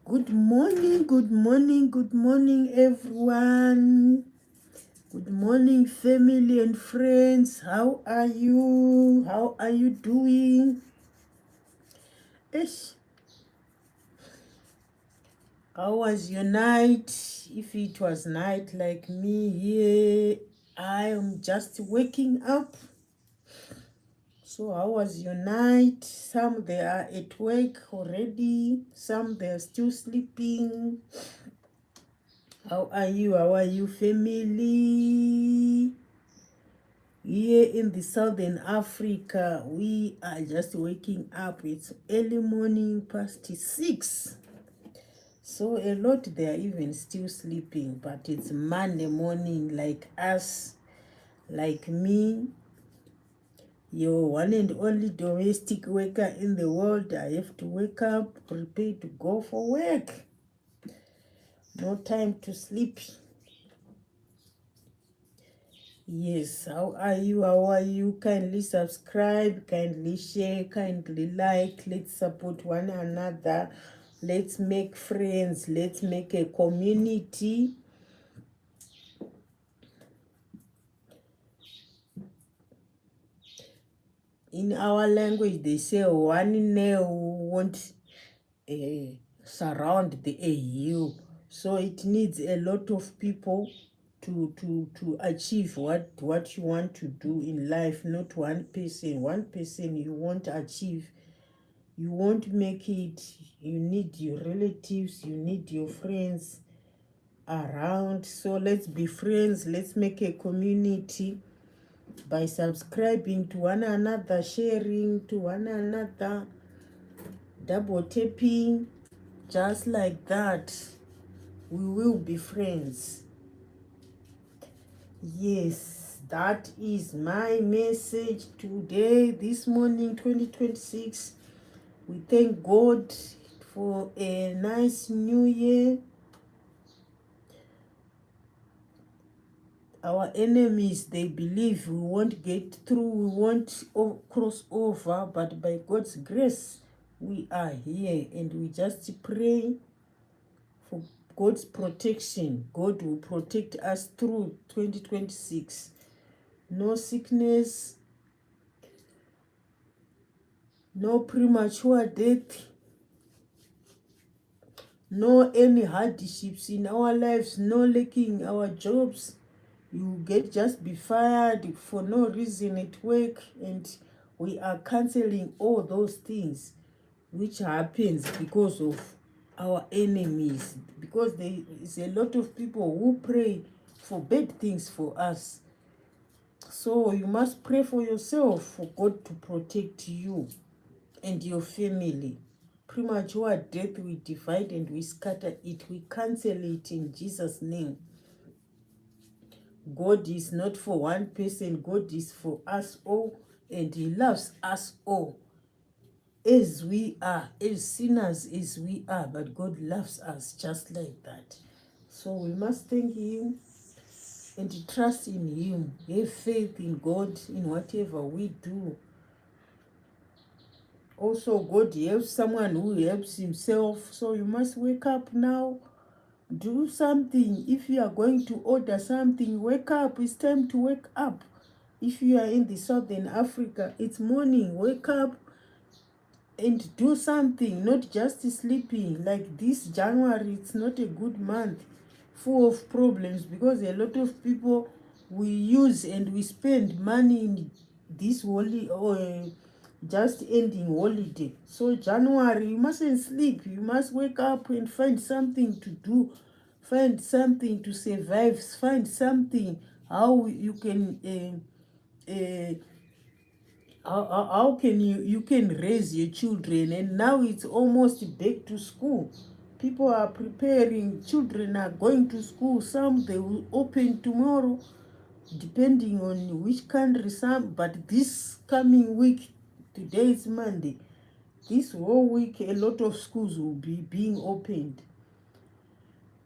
Good morning, good morning, good morning, everyone. Good morning, family and friends. How are you? How are you doing? Ish. How was your night? If it was night like me here, I am just waking up. So how was your night? Some they are at work already. Some they are still sleeping. How are you? How are you, family? Here in the Southern Africa, we are just waking up. It's early morning, past 6. So a lot they are even still sleeping, but it's Monday morning, like us, like me, your one and only domestic worker in the world. I have to wake up, prepare to go for work. No time to sleep. Yes, how are you? How are you? Kindly subscribe, kindly share, kindly like. Let's support one another. Let's make friends. Let's make a community. In our language, they say one nail won't surround the hill. So it needs a lot of people to achieve what you want to do in life, not one person. One person you won't achieve, you won't make it. You need your relatives, you need your friends around. So let's be friends, let's make a community by subscribing to one another, sharing to one another, double tapping, just like that. We will be friends. Yes, that is my message today, this morning, 2026. We thank God for a nice new year. Our enemies, they believe we won't get through, we won't cross over, but by God's grace, we are here, and we just pray for God's protection. God will protect us through 2026. No sickness, no premature death, no any hardships in our lives, no lacking our jobs. You get just be fired for no reason at work, and we are canceling all those things which happens because of our enemies, because there is a lot of people who pray for bad things for us. So you must pray for yourself, for God to protect you and your family. Premature death, we divide and we scatter it, we cancel it in Jesus' name. God is not for one person, God is for us all, and He loves us all as we are, as sinners as we are, but God loves us just like that. So we must thank Him and trust in Him, have faith in God in whatever we do. Also, God helps someone who helps himself, so you must wake up now. Do something. If you are going to order something, wake up. It's time to wake up. If you are in the Southern Africa, it's morning. Wake up and do something, not just sleeping. Like this January, it's not a good month, full of problems, because a lot of people, we use and we spend money in this holy or just ending holiday. So January, you mustn't sleep. You must wake up and find something to do, find something to survive, find something how you can how can you can raise your children. And now it's almost back to school. People are preparing, children are going to school. Some they will open tomorrow, depending on which country. Some, but this coming week, today is Monday, this whole week a lot of schools will be being opened.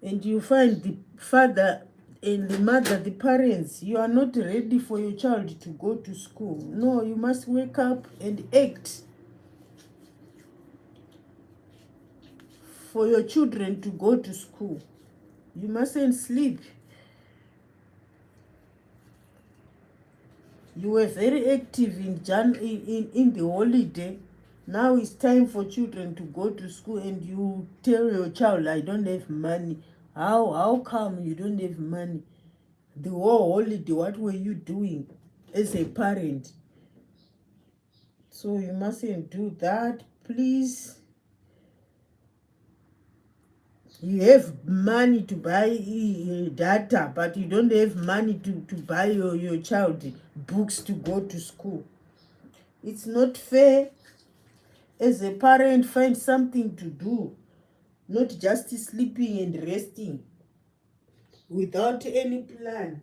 And you find the father and the mother, the parents, you are not ready for your child to go to school. No, you must wake up and act for your children to go to school. You mustn't sleep. You were very active in the holiday. Now it's time for children to go to school and you tell your child, I don't have money. How come you don't have money? The whole holiday, what were you doing as a parent? So you mustn't do that, please. You have money to buy data, but you don't have money to buy your child books to go to school. It's not fair. As a parent, find something to do, not just sleeping and resting without any plan.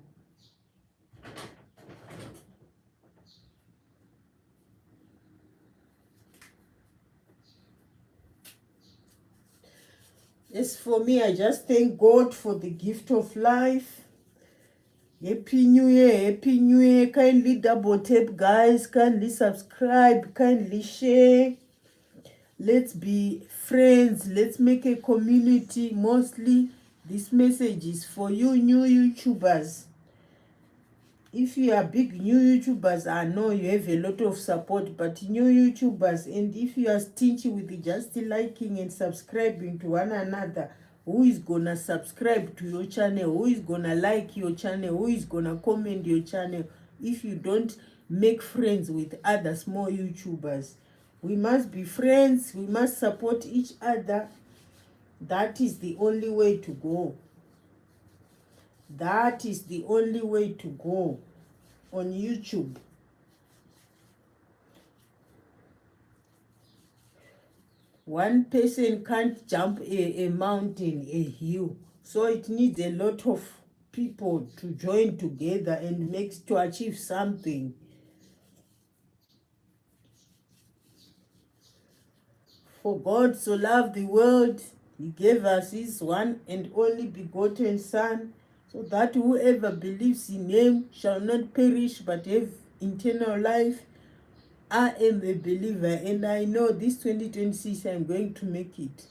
As for me, I just thank God for the gift of life. Happy New Year, Happy New Year. Kindly double tap, guys. Kindly subscribe, kindly share. Let's be friends. Let's make a community. Mostly, this message is for you new YouTubers. If you are big new YouTubers, I know you have a lot of support, but new YouTubers, and if you are stingy with just liking and subscribing to one another, who is gonna subscribe to your channel? Who is gonna like your channel? Who is gonna comment your channel if you don't make friends with other small YouTubers? We must be friends. We must support each other. That is the only way to go. That is the only way to go on YouTube. One person can't jump a mountain, a hill. So it needs a lot of people to join together and to achieve something. For God so loved the world, he gave us his one and only begotten Son, so that whoever believes in him shall not perish but have eternal life. I am a believer and I know this 2026 I'm going to make it.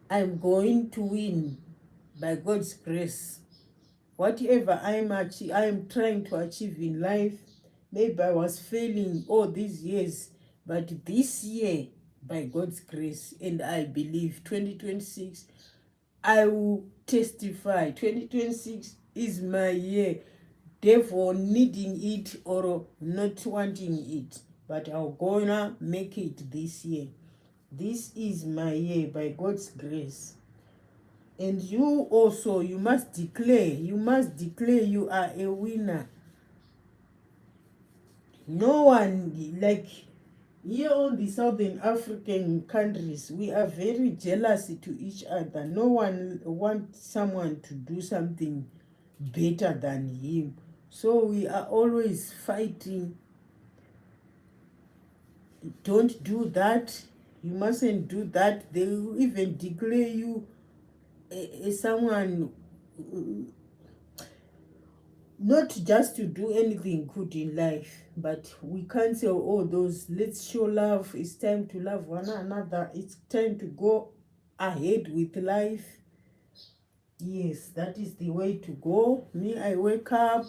I'm going to win by God's grace. Whatever I am trying to achieve in life, maybe I was failing all these years, but this year, by God's grace, and I believe 2026, I will testify. 2026 is my year. Devil needing it or not wanting it, but I'm gonna make it this year. This is my year by God's grace. And you also, you must declare you are a winner. No one, like here on the Southern African countries, we are very jealous to each other. No one wants someone to do something better than him. So we are always fighting. Don't do that. You mustn't do that. They will even declare you someone not just to do anything good in life, but we can't say, oh, those, let's show love. It's time to love one another. It's time to go ahead with life. Yes, that is the way to go. Me, I wake up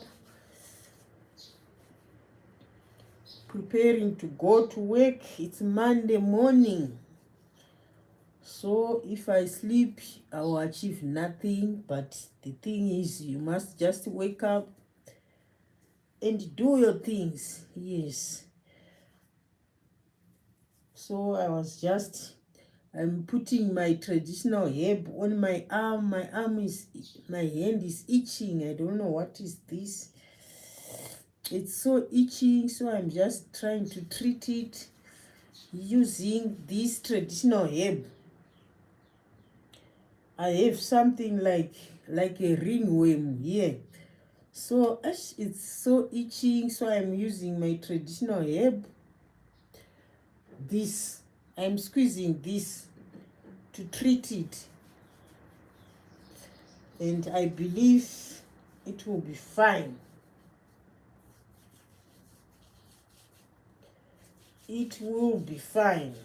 preparing to go to work. It's Monday morning. So if I sleep, I will achieve nothing. But the thing is, you must just wake up and do your things. Yes. So I'm putting my traditional herb on my arm. My hand is itching. I don't know what is this. It's so itching, so I'm just trying to treat it using this traditional herb. I have something like a ringworm here. So it's so itching, so I'm using my traditional herb. I'm squeezing this to treat it. And I believe it will be fine. It will be fine.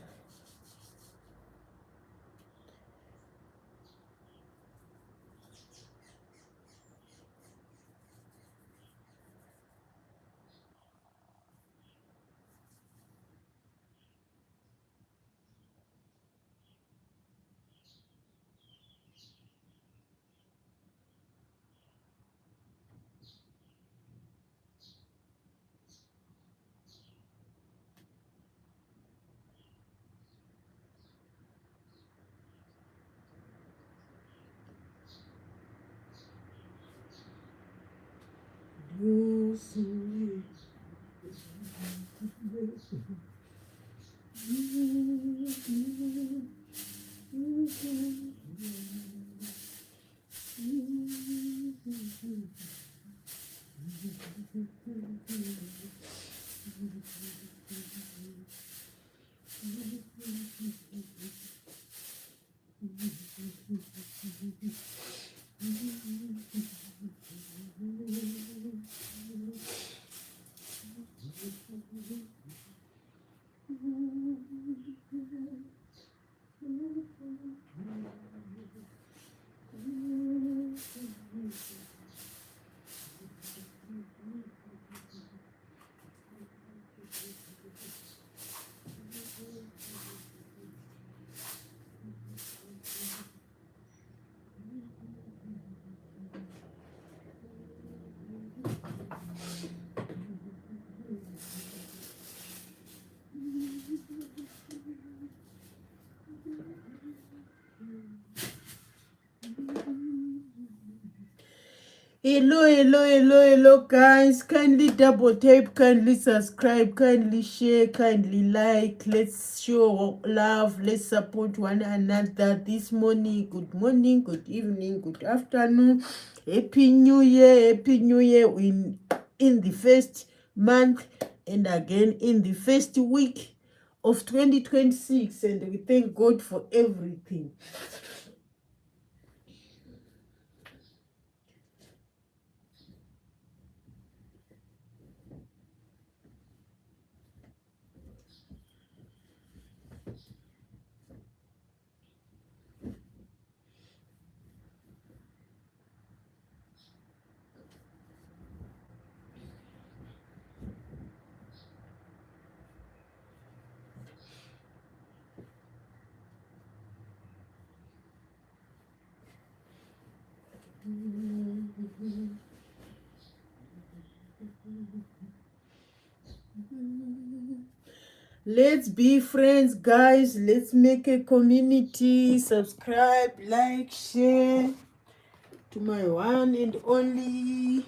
Hello, guys. Kindly double tap, kindly subscribe, kindly share, kindly like. Let's show love. Let's support one another this morning, good evening, good afternoon. Happy New Year, in the first month and again in the first week of 2026. And we thank God for everything. Let's be friends, guys. Let's make a community. Subscribe, like, share to my one and only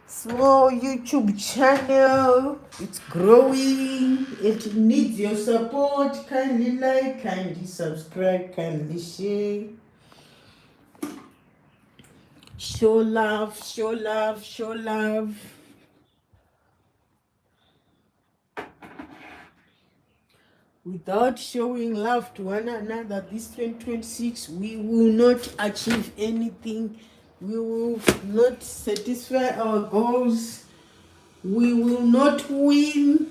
small YouTube channel. It's growing. It needs your support. Kindly like, kindly subscribe, kindly share. Show love, show love, show love. Without showing love to one another this 2026, we will not achieve anything. We will not satisfy our goals. We will not win.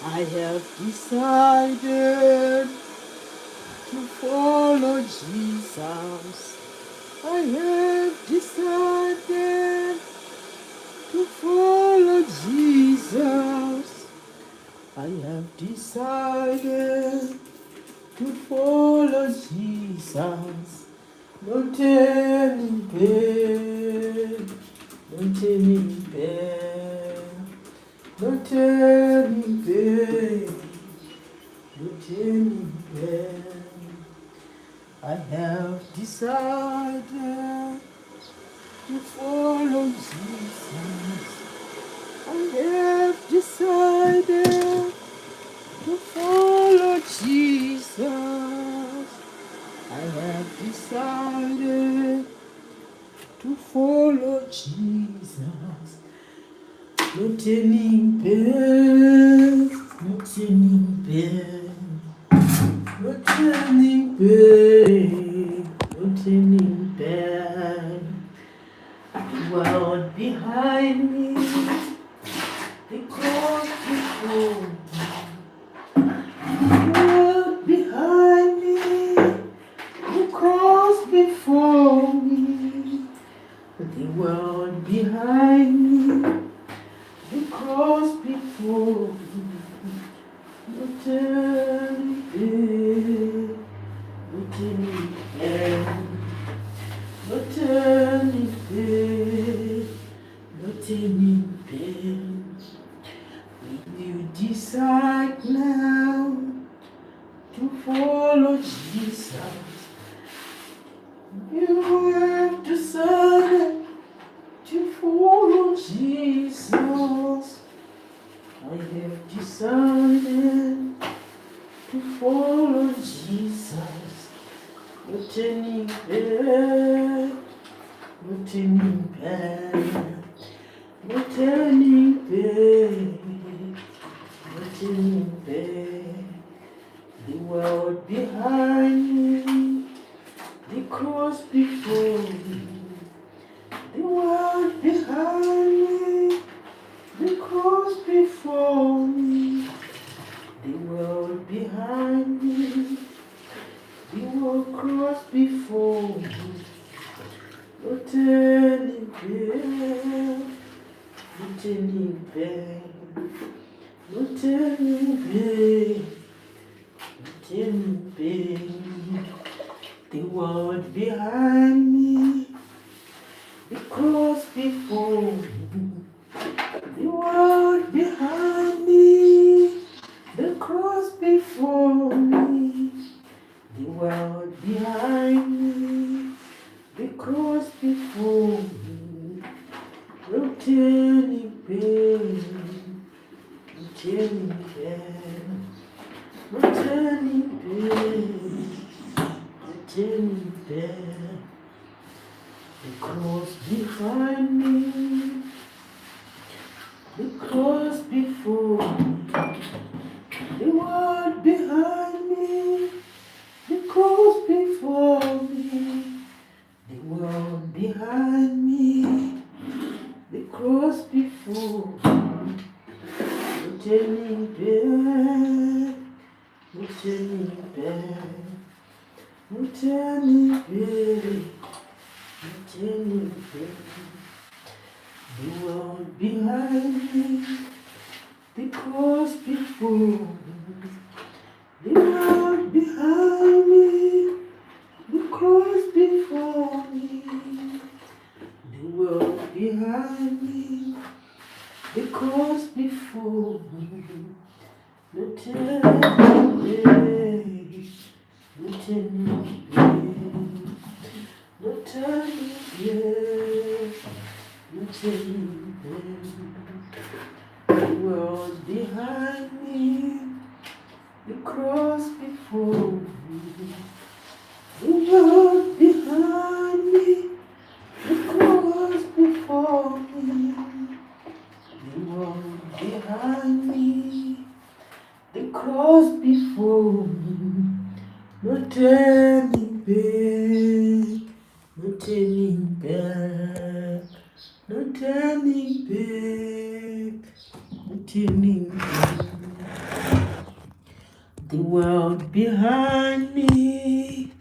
I have decided to follow Jesus. I have decided to follow Jesus. I have decided to follow Jesus. No turning back, no turning back, no turning back, no turning back. I have decided to follow Jesus. I have decided to follow Jesus. I have decided to follow Jesus. No turning back, no turning back, no turning back, no turning back. The world behind me, the cross before me. The world behind me, the cross before me. The world behind me, the cross before me. No turning back, no turning back, no turning back, no turning back. Will you decide now to follow Jesus? You have decided to follow Jesus. I have decided to follow Jesus. No turning back, no turning back, no turning back, no turning back. The world behind me, the cross before me. The world behind me, the cross before me. The world behind me, the world cross before me. No turning back, no turning back, no turning back, no turning back. The world behind me, the cross before me. The world behind me, the cross before me. The world behind me, the cross before me. No turning back, no turning back, no turning back, no turning back. The cross behind me, the cross before me. The world behind me, the cross before me. The world behind me, the cross before me. No turning back, no turning back, no turning back, no turning back. The world behind me, the cross before me. The world behind me, the cross before me. The world behind me, the cross before me. No turning back, no turning back, no turning back, no turning back. The world behind me, the cross before me. The world behind me, the cross before me. The world behind me, the cross before me. No turning back, no turning back, no turning back, no turning back. The world behind me,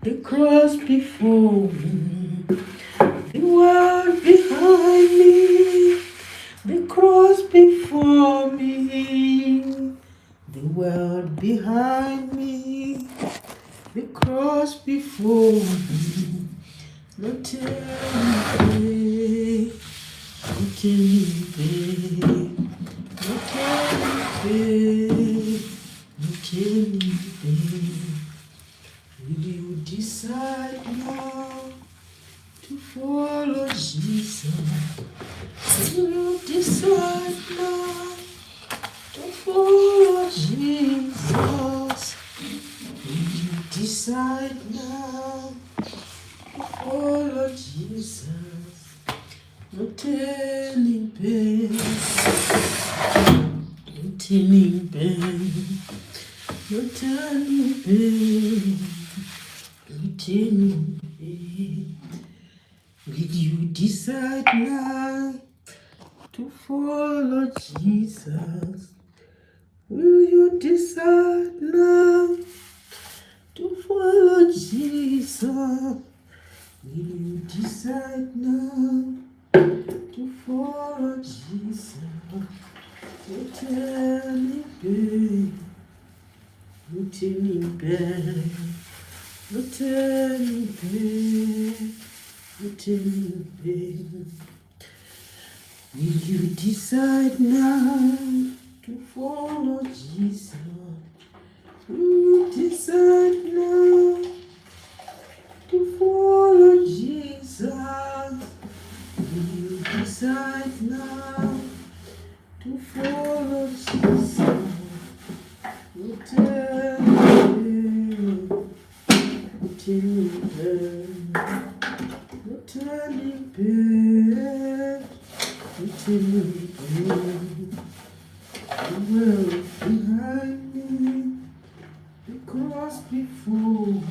the cross before me. The world behind me, the cross before me. The world behind me, the cross before me. No turning back, no turning back, no turning back, no turning back. Will you decide now to follow Jesus? decide now to follow Jesus? Will you decide now to follow Jesus? No turning back, no turning back, no turning back, no turning back. Will you decide now to follow Jesus? Will you decide now to follow Jesus? Will you decide now to follow Jesus? No turning back, no turning back, no turning back, no turning back. Will you decide now to follow Jesus? Will you decide now to follow Jesus? Will you decide now to follow Jesus? No turning back, no turning back, no turning back. The world behind me, the cross before me.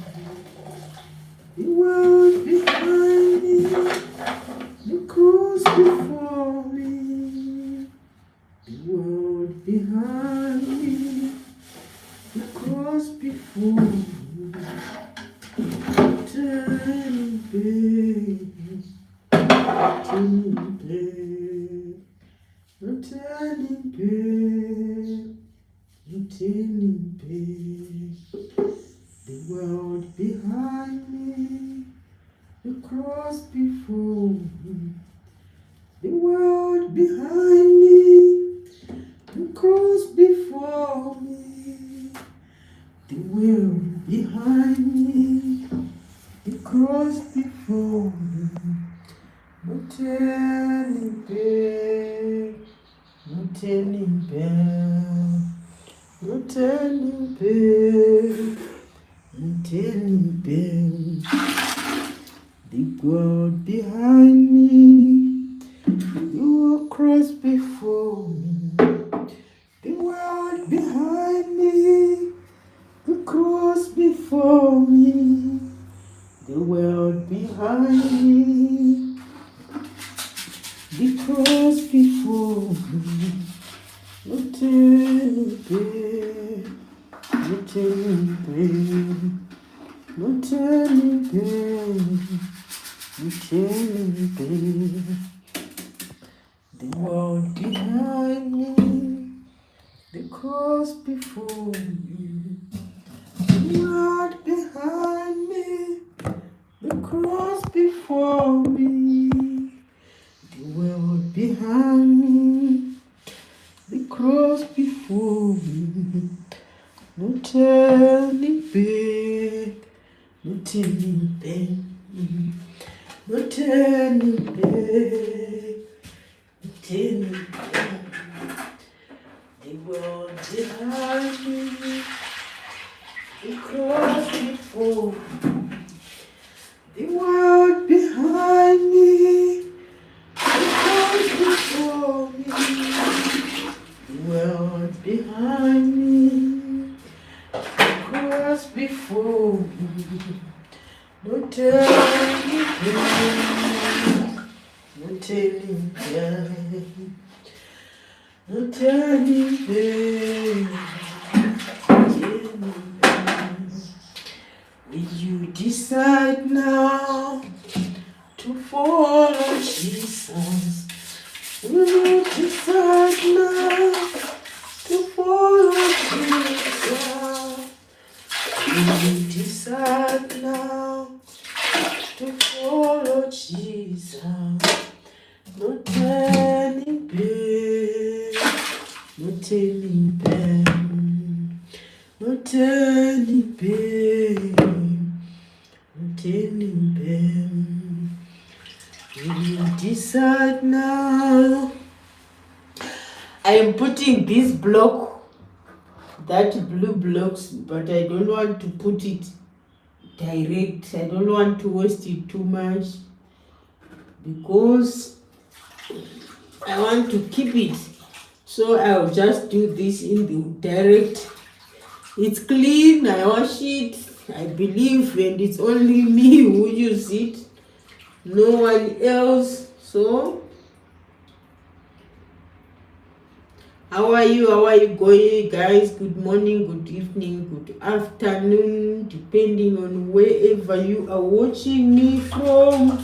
The world behind me, the cross before me. The world behind me, the cross before me. Turning back, turning back, no turning back, no turning back. The world behind me, the cross before me. The world behind me, the cross before me. The world behind me, the cross before me. No turning back, no turning back, no turning back, no turning back. The world behind me, your cross before me. The world behind me, the cross before me. The world behind me, the cross before me. No turning back, no turning back, no turning back, no turning back. The world behind me, the cross before me. The world behind me, the cross before me. The world behind me, the cross before me. No turning back, no turning back, no turning back, no turning back. The world behind me, the cross before me. The world behind me, the cross before me. The world behind me, the cross before me. No turning back, no turning back, no turning back, no turning back. Will you decide now to follow Jesus? Will you decide now to follow Jesus? Will you decide now to follow Jesus? No turning back, no turning back, no turning back, no turning back. Will you decide now I am putting this block, that blue blocks, but I don't want to put it direct. I don't want to waste it too much because I want to keep it. So I'll just do this in the direct. It's clean, I wash it, I believe, and it's only me who use it, no one else. So how are you going, guys? Good morning, good evening, good afternoon, depending on wherever you are watching me from.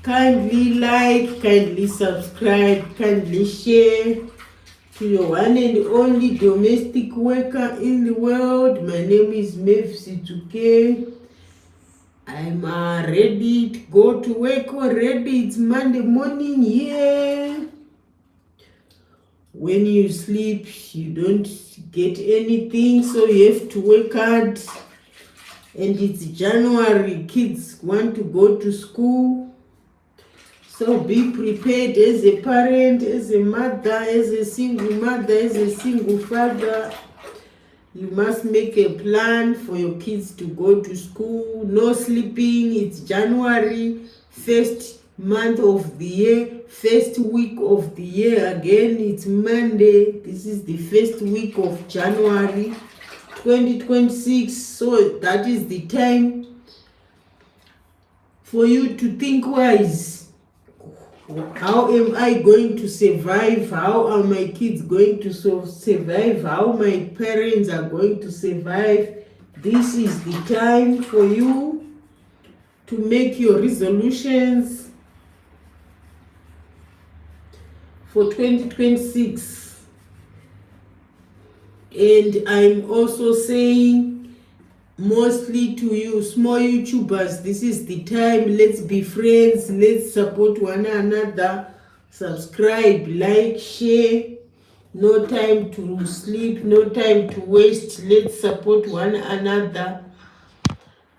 Kindly like, kindly subscribe, kindly share to your one and only domestic worker in the world. My name is Mavis dzvuke. I'm ready to go to work already. It's Monday morning here. When you sleep, you don't get anything, so you have to work hard. And it's January, kids want to go to school. So be prepared as a parent, as a mother, as a single mother, as a single father. You must make a plan for your kids to go to school. No sleeping. It's January, first month of the year, first week of the year. Again, it's Monday. This is the first week of January 2026. So that is the time for you to think wise. How am I going to survive? How are my kids going to survive? How my parents are going to survive? This is the time for you to make your resolutions for 2026. And I'm also saying, mostly to you small YouTubers, this is the time. Let's be friends, let's support one another. Subscribe, like, share. No time to sleep, no time to waste. Let's support one another.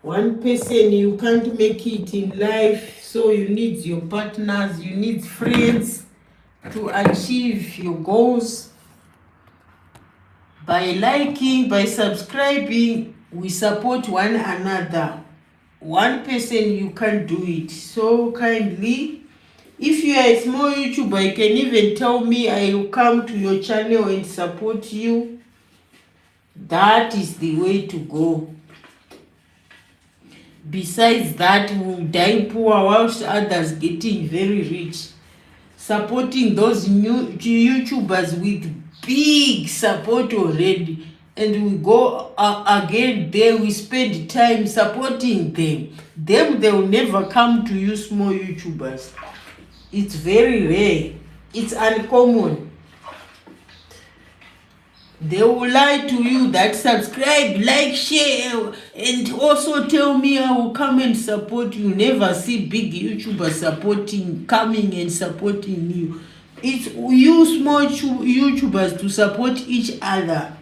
One person, you can't make it in life, so you need your partners, you need friends to achieve your goals. By liking, by subscribing, we support one another. One person, you can't do it. So kindly, if you are a small YouTuber, you can even tell me. I will come to your channel and support you. That is the way to go. Besides that, we will die poor whilst others getting very rich. Supporting those new YouTubers with big support already, and we go again there, we spend time supporting them. They will never come to you small YouTubers. It's very rare, it's uncommon. They will lie to you that subscribe, like, share, and also tell me I will come and support you. Never see big YouTubers coming and supporting you. It's you small YouTubers to support each other.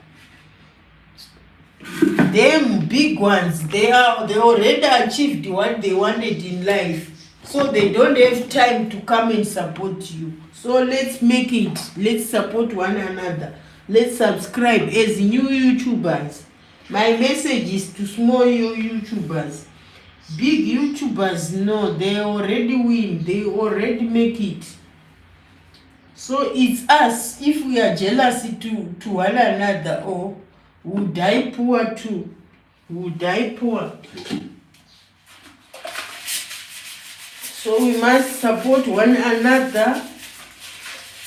Them big ones, they already achieved what they wanted in life, so they don't have time to come and support you. So let's make it. Let's support one another. Let's subscribe as new YouTubers. My message is to small YouTubers. Big YouTubers, no, they already win. They already make it. So it's us. If we are jealous to one another, or we'll die poor too. We'll die poor. So we must support one another.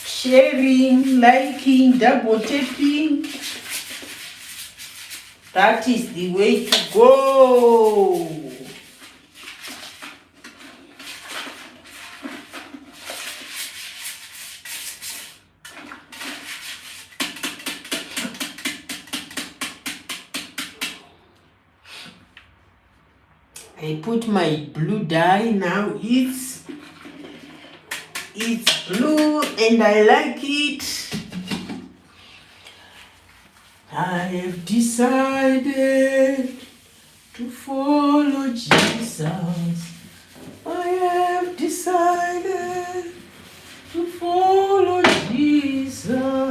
Sharing, liking, double tapping. That is the way to go. I put my blue dye now. It's blue and I like it. I have decided to follow Jesus. I have decided to follow Jesus.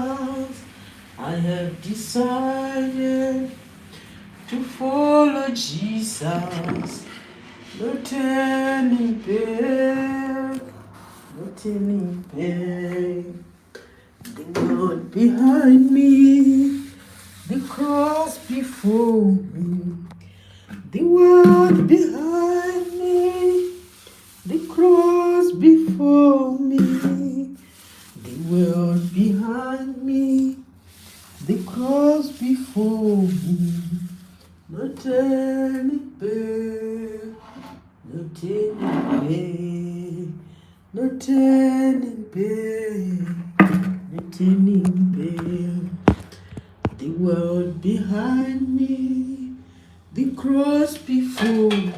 Jesus. No turning back, no turning back. The world behind me, the cross before me. The world behind me, the cross before me. The world behind me, the cross before me. No turning back, no turning back, no turning back, no turning back. The world behind me, the cross before me.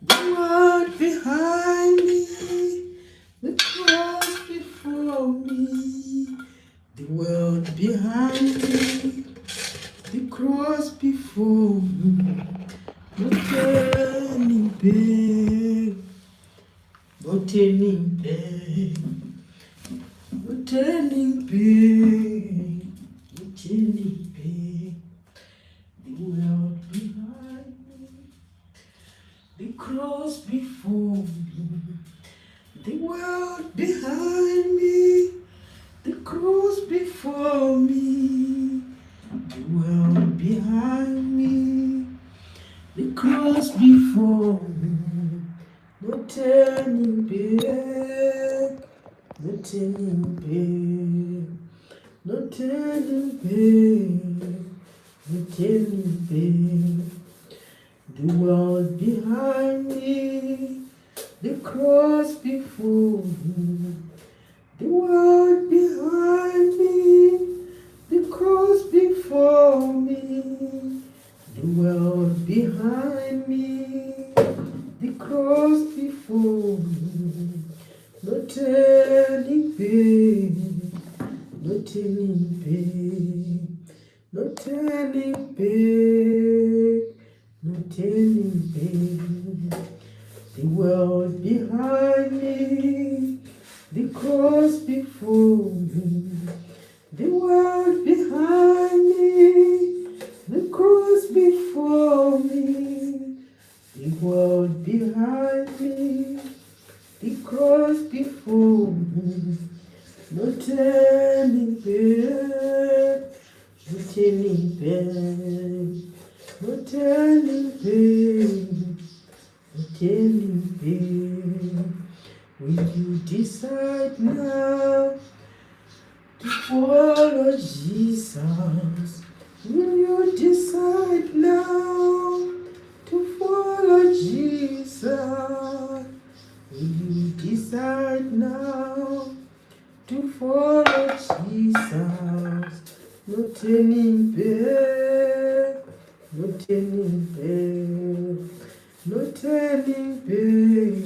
The world behind me, the cross before me. The world behind me, the cross before me. No turning back, no turning back, no turning back, no turning back. The world behind me, the cross before me. The world behind me, the cross before me. The world behind me, the cross before me. No turning back, no turning back, no turning back, no turning back. The world behind me, the cross before me. The world behind me, the cross before me. The world behind me, the cross before me. No turning back, no turning back, no turning back, no turning back. The world behind me, the cross before me. The world behind me, the cross before me. The world behind me, the cross before me. No turning back, no turning back, no turning back, no turning back. Will you decide now to follow Jesus? Will you decide now to follow Jesus? Will you decide now to follow Jesus? No turning back, no turning back, no turning back,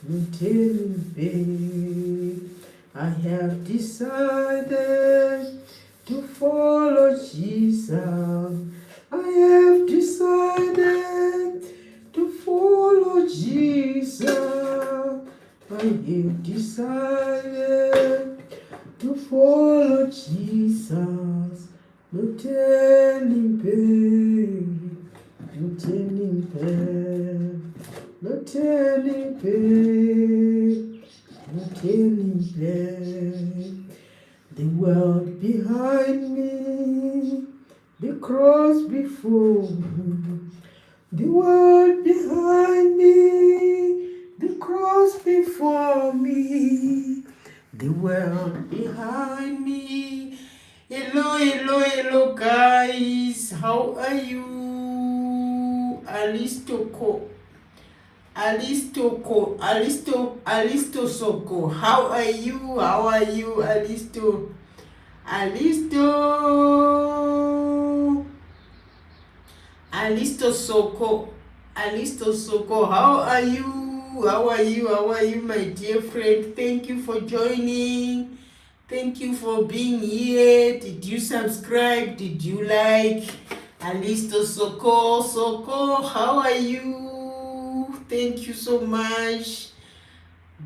no turning back. I have decided to follow Jesus. I have decided to follow Jesus. I have decided to follow Jesus. No turning back, no turning back, no turning back, no turning back. The world behind me, the cross before me. The world behind me, the cross before me. The world behind me. Hello, hello, hello, guys. How are you? Alisto Soko. How are you? How are you, Alisto? Alisto Soko. How are you? How are you, my dear friend? Thank you for joining. Thank you for being here. Did you subscribe? Did you like? Alisto Soko, how are you? Thank you so much.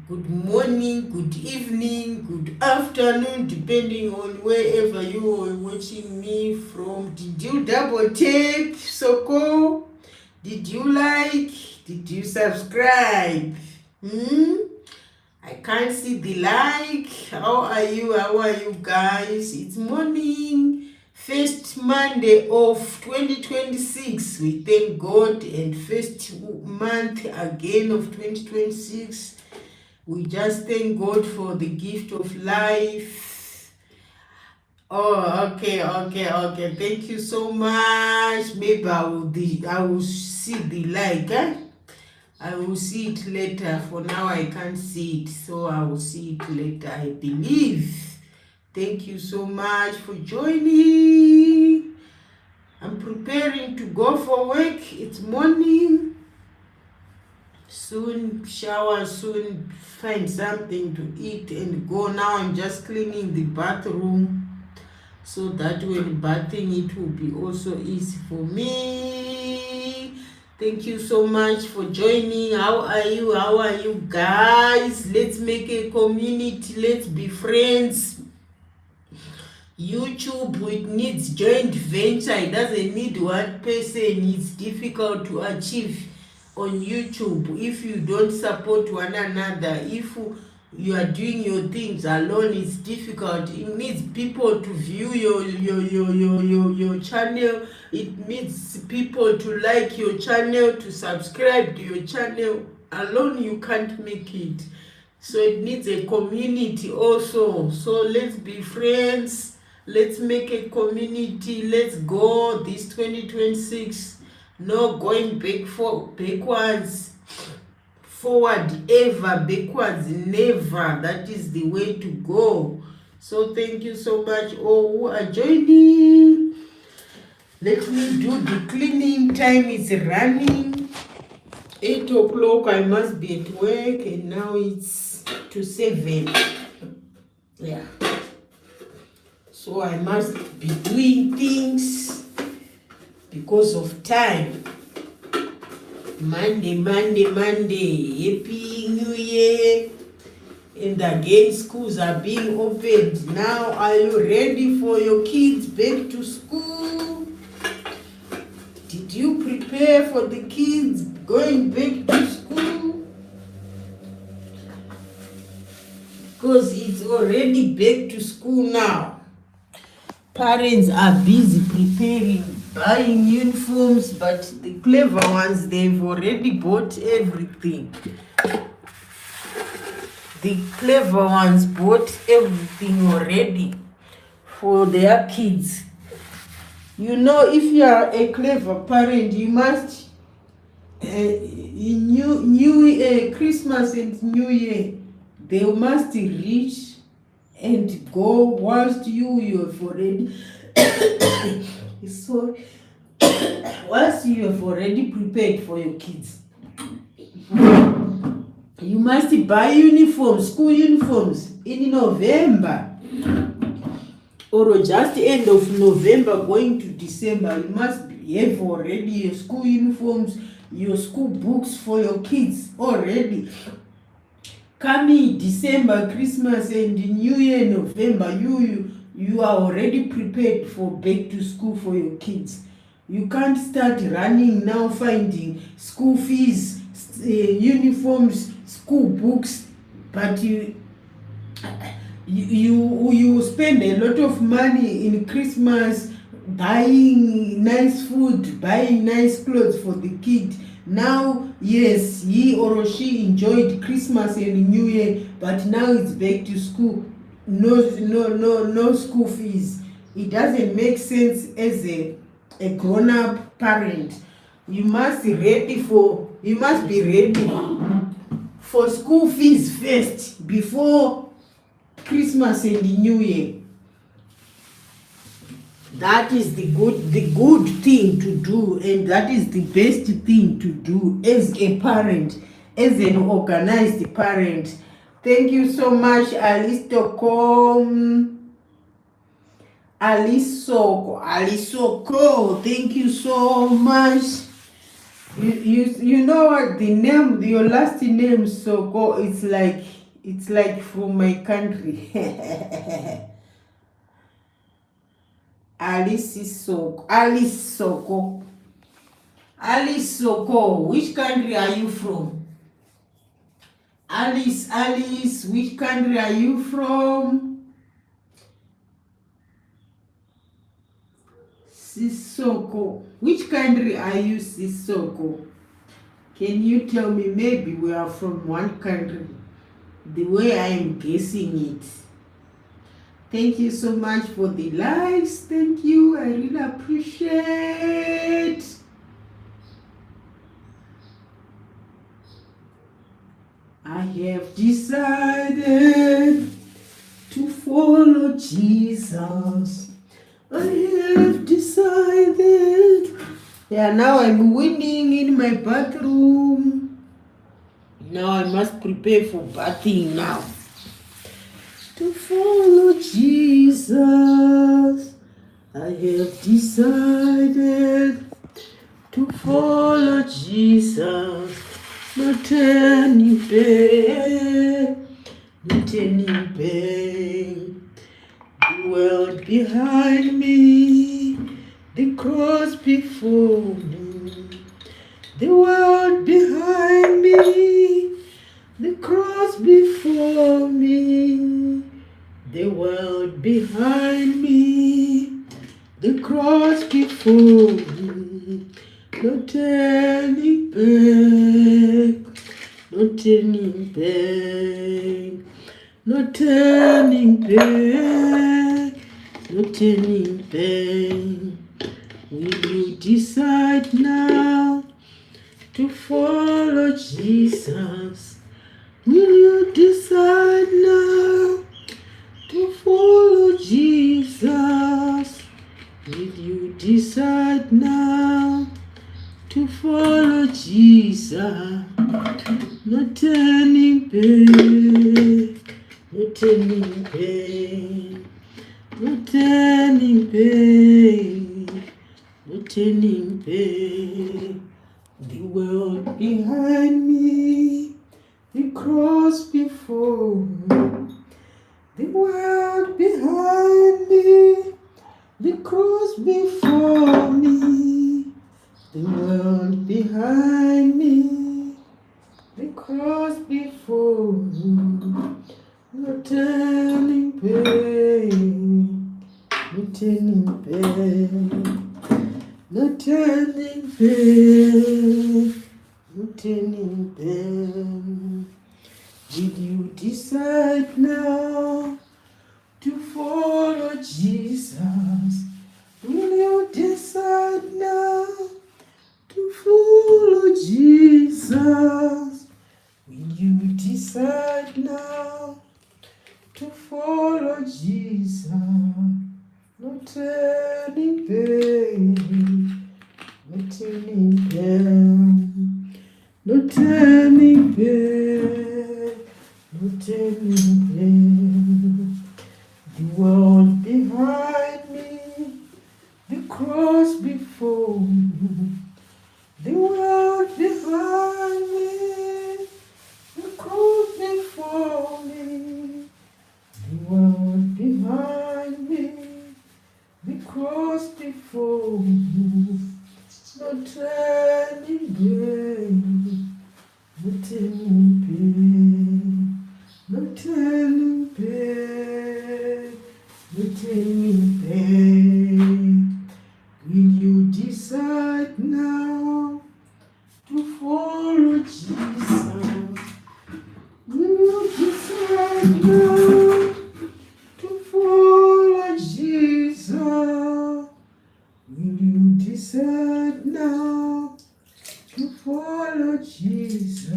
good morning, good evening, good afternoon, depending on wherever you are watching me from. Did you double tap, Soko? Did you like? Did you subscribe? I can't see the like. How are you? How are you guys? It's morning. First Monday of 2026. We thank God, and first month again of 2026. We just thank God for the gift of life. Oh, okay. Thank you so much. Maybe I will see the like. I will see it later. For now, I can't see it, so I will see it later, I believe. Thank you so much for joining. I'm preparing to go for work. It's morning. Soon shower, soon find something to eat and go. Now I'm just cleaning the bathroom, so that when bathing it will be also easy for me. Thank you so much for joining. How are you guys? Let's make a community. Let's be friends. YouTube, it needs joint venture. It doesn't need one person. It's difficult to achieve on YouTube if you don't support one another. If you are doing your things alone, it's difficult. It needs people to view your channel. It needs people to like your channel, to subscribe to your channel. Alone you can't make it. So it needs a community also. So let's be friends. Let's make a community. Let's go this 2026. No going backwards. Forward ever, backwards never. That is the way to go. So thank you so much all who are joining. Let me do the cleaning. Time is running. 8 o'clock I must be at work, and now it's to 7. Yeah. So I must be doing things because of time. Monday. Happy New Year. And again, schools are being opened. Now, are you ready for your kids back to school? Did you prepare for the kids going back to school? Because it's already back to school now. Parents are busy preparing, buying uniforms, but the clever ones, they've already bought everything. The clever ones bought everything already for their kids. You know, if you are a clever parent, you must, Christmas and New Year, they must reach and go whilst you have already so once you have already prepared for your kids. You must buy uniforms, school uniforms in November, or just end of November going to December. You must have already your school uniforms, your school books for your kids already. Coming December, Christmas and New Year, November, you are already prepared for back to school for your kids. You can't start running now finding school fees, uniforms, school books, but you spend a lot of money in Christmas buying nice food, buying nice clothes for the kid. Now, yes, he or she enjoyed Christmas and New Year, but now it's back to school. No school fees. It doesn't make sense as a grown-up parent. You must be ready for school fees first before Christmas and New Year. That is the good thing to do, and that is the best thing to do as a parent, as an organized parent. Thank you so much, Alisoko. Thank you so much. You know what the name, your last name Soko, it's like from my country. Alice Soko. Alice Soko. Which country are you from? Alice, which country are you from? Sisoko. Which country are you, Sisoko? Can you tell me? Maybe we are from one country. The way I am guessing it. Thank you so much for the likes. Thank you. I really appreciate. I have decided to follow Jesus. I have decided. Yeah, now I'm winning in my bathroom. Now I must prepare for bathing now. To follow Jesus. I have decided to follow Jesus. No turning back, no turning back. The world behind me, the cross before me. The world behind me, the cross before me. The world behind me, the cross before me. No turning back, no turning back, no turning back, no turning back. Will you decide now to follow Jesus? Will you decide now to follow Jesus? Will you decide now to follow Jesus? No turning back, no turning back, no turning back, no turning back. The world behind me, the cross before me. The world behind me, the cross before me. The world behind me, the cross before me. No turning back, no turning back, no turning back, no turning back. Will you decide now to follow Jesus? Will you decide now to follow Jesus? Will you decide now to follow Jesus? No turning back, no turning back, no turning back, no turning back. The world behind me, the cross before me. The world behind me, the cross before me. The world behind me, the cross before me. No turning back, no turning back, no turning back, no turning back. Will you decide now to follow Jesus? Will you decide now to follow Jesus? Will you decide now to follow Jesus?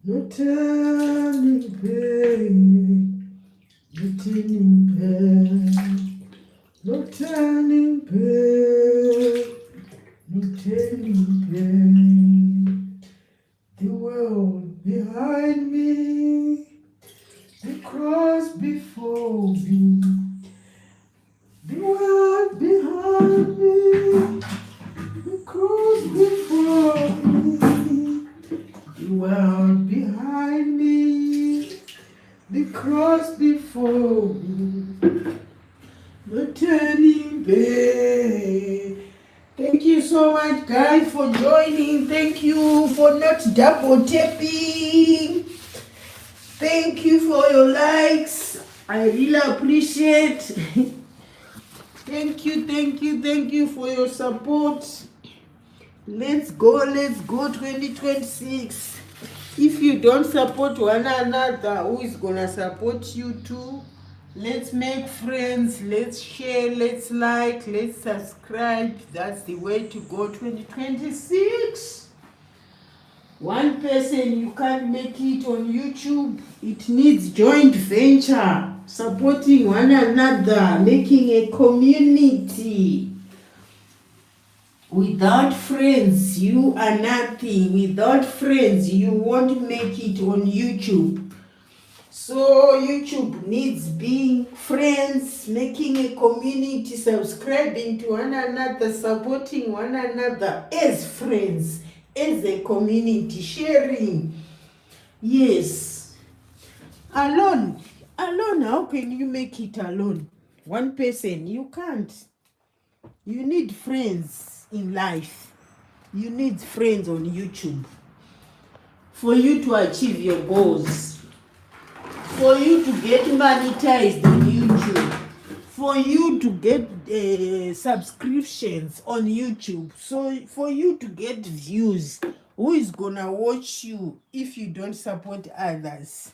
No turning back, no turning back, no turning back, no turning back. The world behind me, the cross before me. The world behind me, the cross before the cross before me, no turning back. Thank you so much, guys, for joining. Thank you for not double tapping. Thank you for your likes. I really appreciate. Thank you for your support. Let's go 2026. If you don't support one another, who is gonna support you too? Let's make friends, let's share, let's like, let's subscribe. That's the way to go 2026. One person, you can't make it on YouTube. It needs joint venture, supporting one another, making a community. Without friends, you are nothing. Without friends, you won't make it on YouTube. So YouTube needs being friends, making a community, subscribing to one another, supporting one another as friends, as a community, sharing. Yes. Alone, how can you make it alone? One person, you can't. You need friends in life. You need friends on YouTube for you to achieve your goals, for you to get monetized on YouTube, for you to get subscriptions on YouTube, so for you to get views. Who is gonna watch you if you don't support others?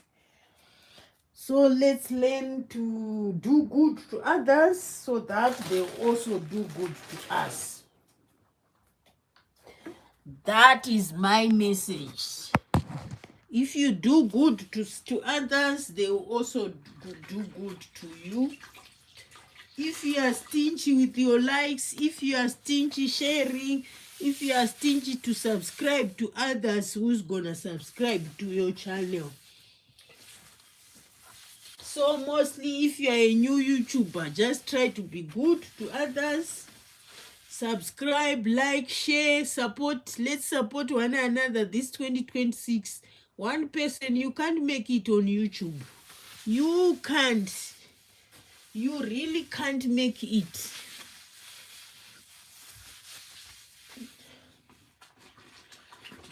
So let's learn to do good to others so that they also do good to us. That is my message. If you do good to others, they will also do good to you. If you are stingy with your likes, if you are stingy sharing, if you are stingy to subscribe to others, who's gonna subscribe to your channel? So mostly if you are a new YouTuber, just try to be good to others. Subscribe, like, share, support. Let's support one another this 2026. One person, you can't make it on YouTube. You can't. You really can't make it.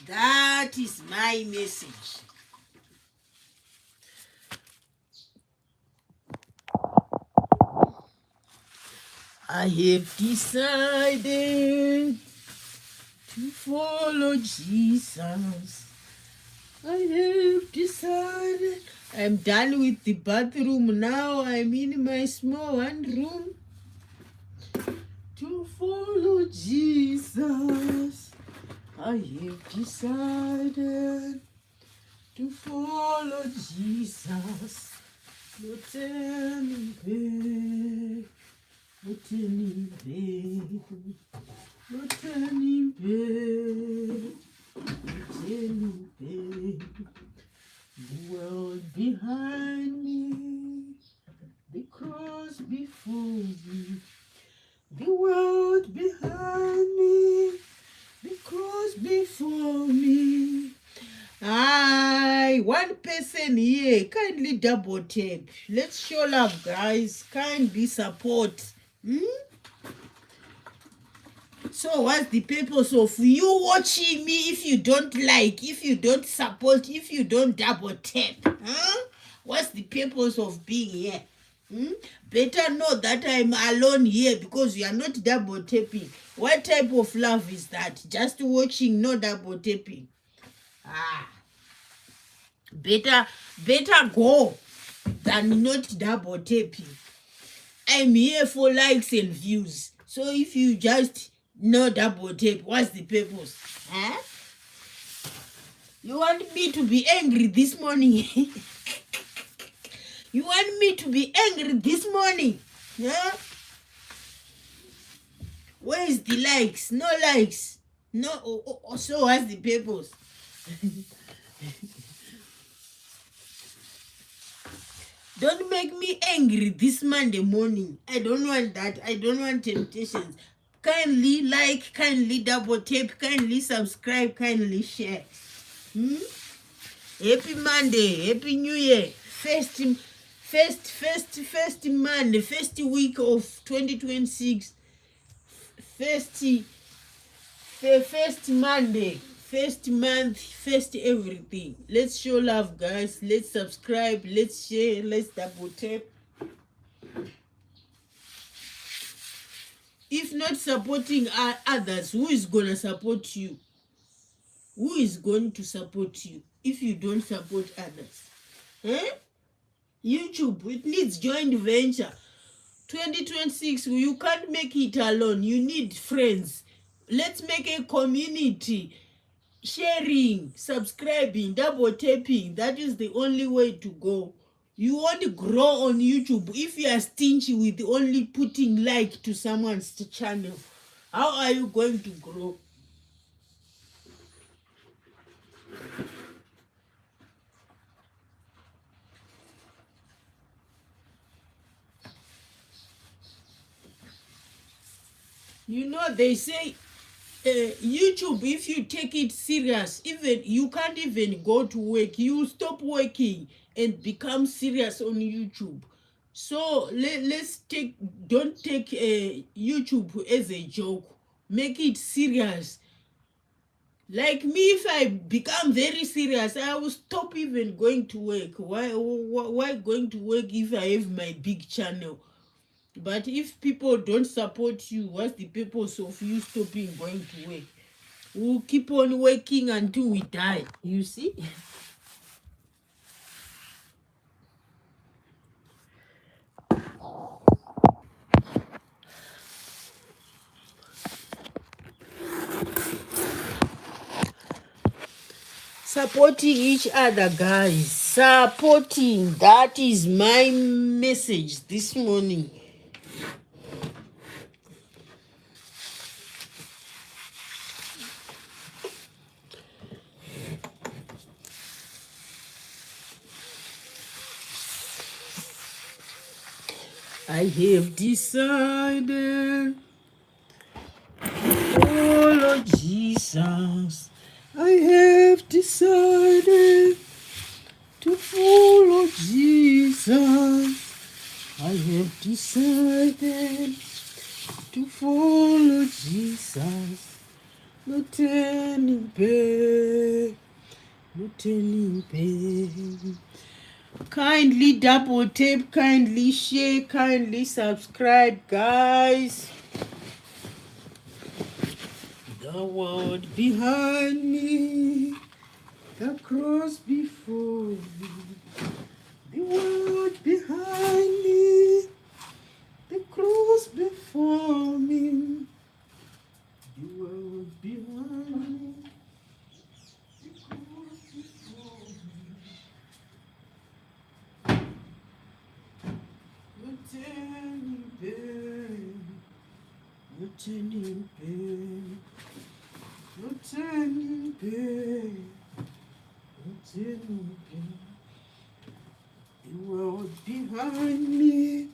That is my message. I have decided to follow Jesus. I have decided. I'm done with the bathroom now. I'm in my small one room to follow Jesus. I have decided to follow Jesus. No turning back. No turning back. No turning back. No turning back. The world behind me, the cross before me. The world behind me, the cross before me. One person here, kindly double tap. Let's show love, guys. Kindly support. So what's the purpose of you watching me if you don't like, if you don't support, if you don't double tap? What's the purpose of being here? Better know that I'm alone here because you are not double tapping. What type of love is that? Just watching, no double tapping. Better go than not double tapping. I'm here for likes and views. So if you just no double tap, what's the purpose? You want me to be angry this morning? You want me to be angry this morning? Where is the likes? No likes. No. So what's the purpose? Don't make me angry this Monday morning. I don't want that. I don't want temptations. Kindly like, kindly double tap, kindly subscribe, kindly share. Happy Monday. Happy New Year. first Monday, first week of 2026, first Monday, first month, first everything. Let's show love, guys. Let's subscribe, let's share, let's double tap. If not supporting others, who is gonna support you? Who is going to support you if you don't support others? YouTube, it needs joint venture. 2026, you can't make it alone. You need friends. Let's make a community. Sharing, subscribing, double tapping. That is the only way to go. You want to grow on YouTube if you are stingy with only putting like to someone's channel. How are you going to grow? You know, they say YouTube, if you take it serious, even you can't even go to work. You stop working and become serious on YouTube. So don't take YouTube as a joke. Make it serious. Like me, if I become very serious, I will stop even going to work. Why going to work if I have my big channel? But if people don't support you, what's the purpose of you stopping going to work? We'll keep on working until we die, you see? Supporting each other, guys. Supporting. That is my message this morning. I have decided to follow Jesus. I have decided to follow Jesus. I have decided to follow Jesus. No turning back, no turning back. Kindly double tap, kindly share, kindly subscribe, guys. The world behind me, the cross before me. The world behind me, the cross before me. The world behind me, the cross before me. No turning back, no turning back, no turning back, no turning back. The world behind me,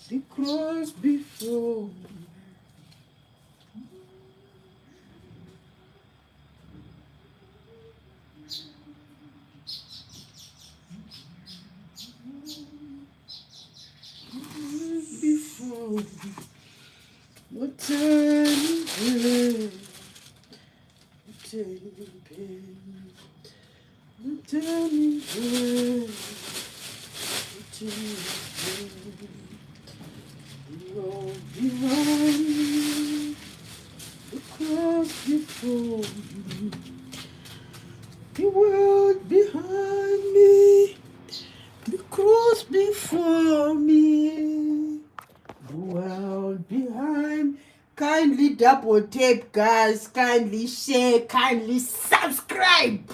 the cross before me. Before me. No turning back, no turning back, no turning back, no turning back. The road behind me, the cross before me. The world behind me, the cross before me. The world behind. Kindly double tap, guys. Kindly share. Kindly subscribe.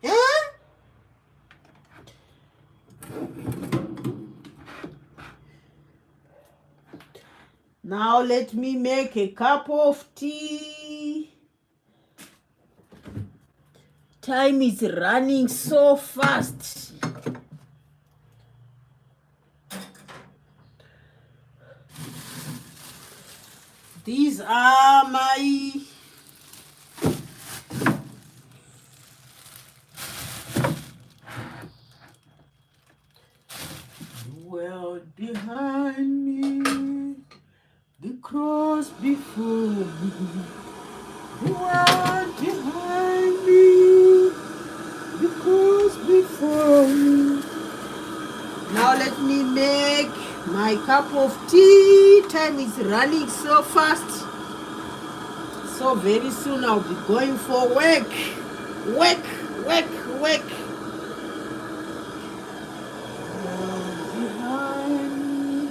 Huh? Now let me make a cup of tea. Time is running so fast. These are my The world behind me, the cross before me. Now let me make my cup of tea. Time is running so fast. So very soon I'll be going for work. Work, work, work. Behind me,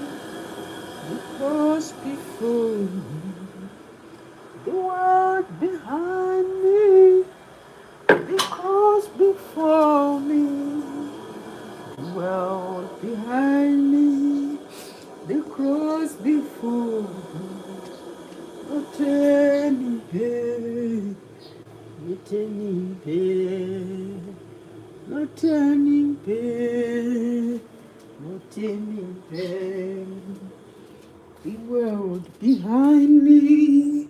the cross before me. The world behind me, the cross before me. The world behind me, the cross before me. No turning back, no turning back, no turning back, no turning back. The world behind me,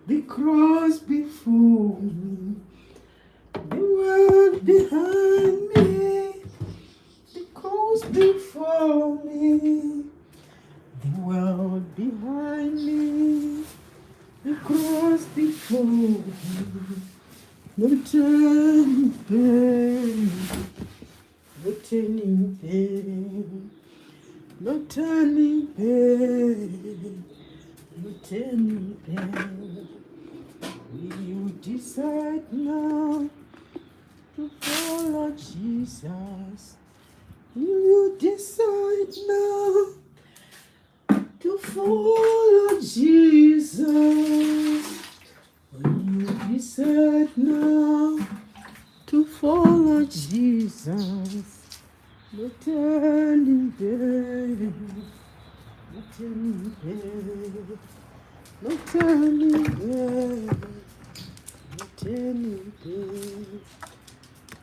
the cross before me. The world behind me, the cross before me. The world behind me, the cross before me. No turning back, no turning back, no turning back, no turning back. Will you decide now to follow Jesus? Will you decide now to follow Jesus? Will you decide now to follow Jesus? No turning back, no turning back, no turning back, no turning back.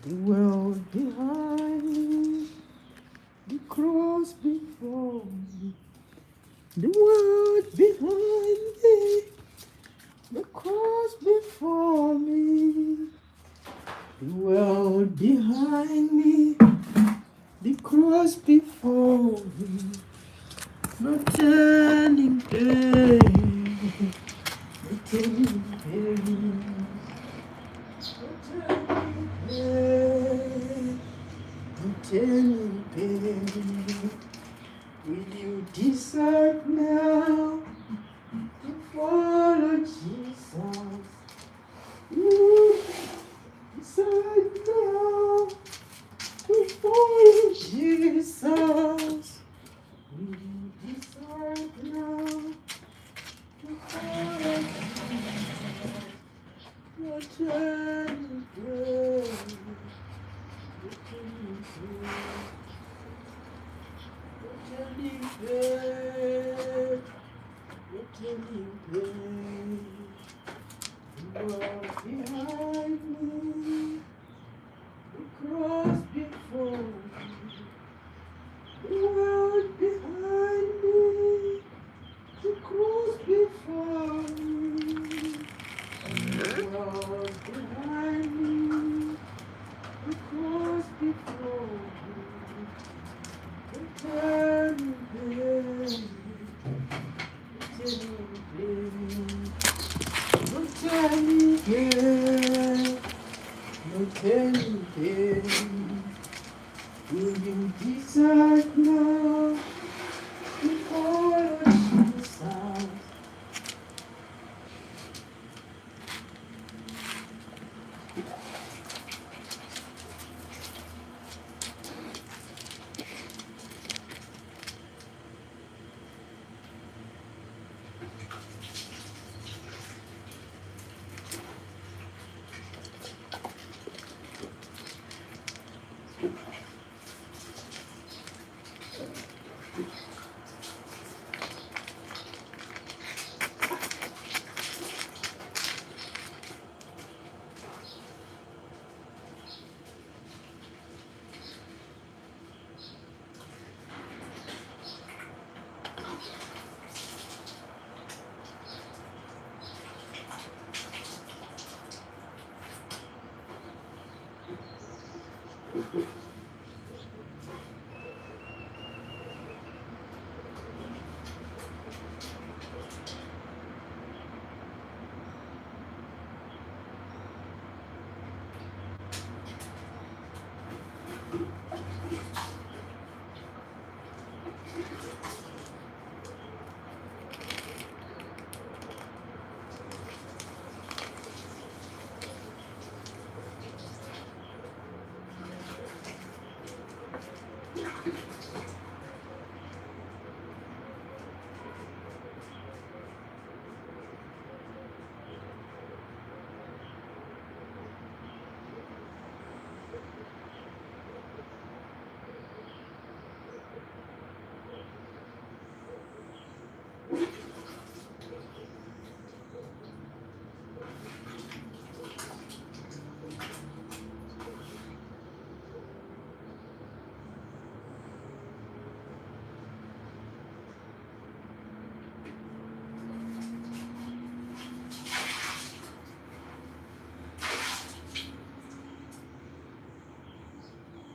The world behind me, the cross before me. The world behind me, the cross before me. The world behind me, the cross before me. No turning back, no turning back, no turning back. Will you decide now to follow Jesus? You decide now to follow Jesus. Will you decide now to follow Jesus? No turning back, no turning back, no turning back, no turning back. The world behind me, the cross before me. The world behind me, the cross before me. The world behind me, the cross before me. The turning back, the turning back, no turning back, no turning back. Will you decide now to follow Jesus?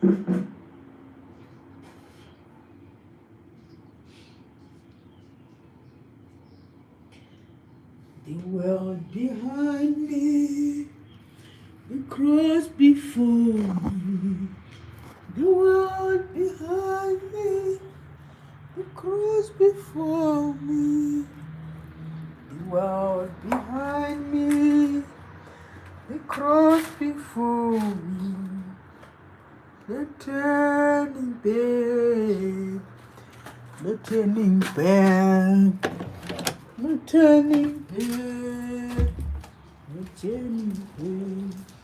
The world behind me, the cross before me. The world behind me, the cross before me. The world behind me, the cross before me. The turning back, the turning back, the turning back, the turning back.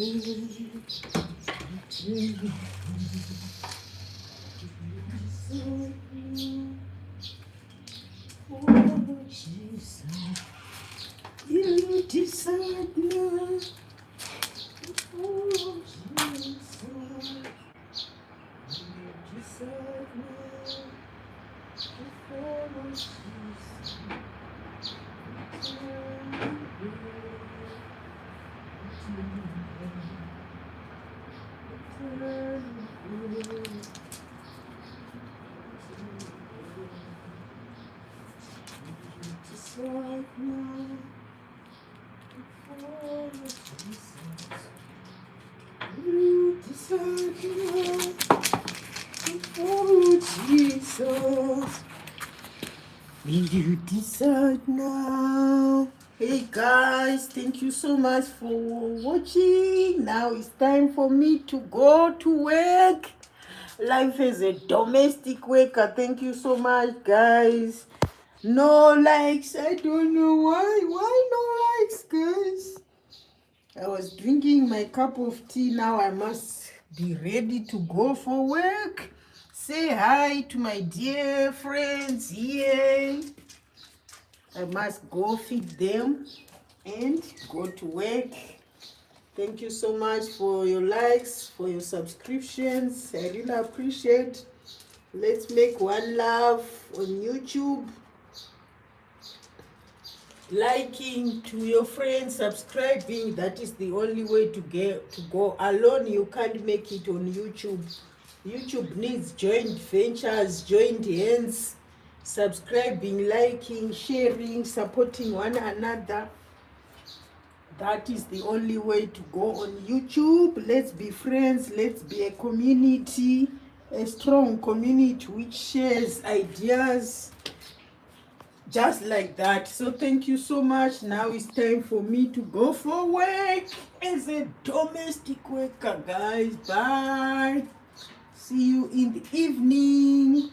Oh, Jesus, you decide now. Oh, Jesus, you decide now. Oh, Jesus. Decide now. Oh, Jesus. You decide now. Oh, Jesus. You decide now. Hey guys, thank you so much for watching. Now it's time for me to go to work. Life is a domestic worker. Thank you so much, guys. No likes. I don't know why. Why no likes, guys? I was drinking my cup of tea. Now I must be ready to go for work. Say hi to my dear friends here. I must go feed them and go to work. Thank you so much for your likes, for your subscriptions. I really appreciate. Let's make one love on YouTube. Liking to your friends, subscribing. That is the only way to go. Alone you can't make it on YouTube. YouTube needs joint ventures, joint hands. Subscribing, liking, sharing, supporting one another. That is the only way to go on YouTube. Let's be friends. Let's be a community, a strong community which shares ideas just like that. So thank you so much. Now it's time for me to go for work as a domestic worker, guys. Bye. See you in the evening.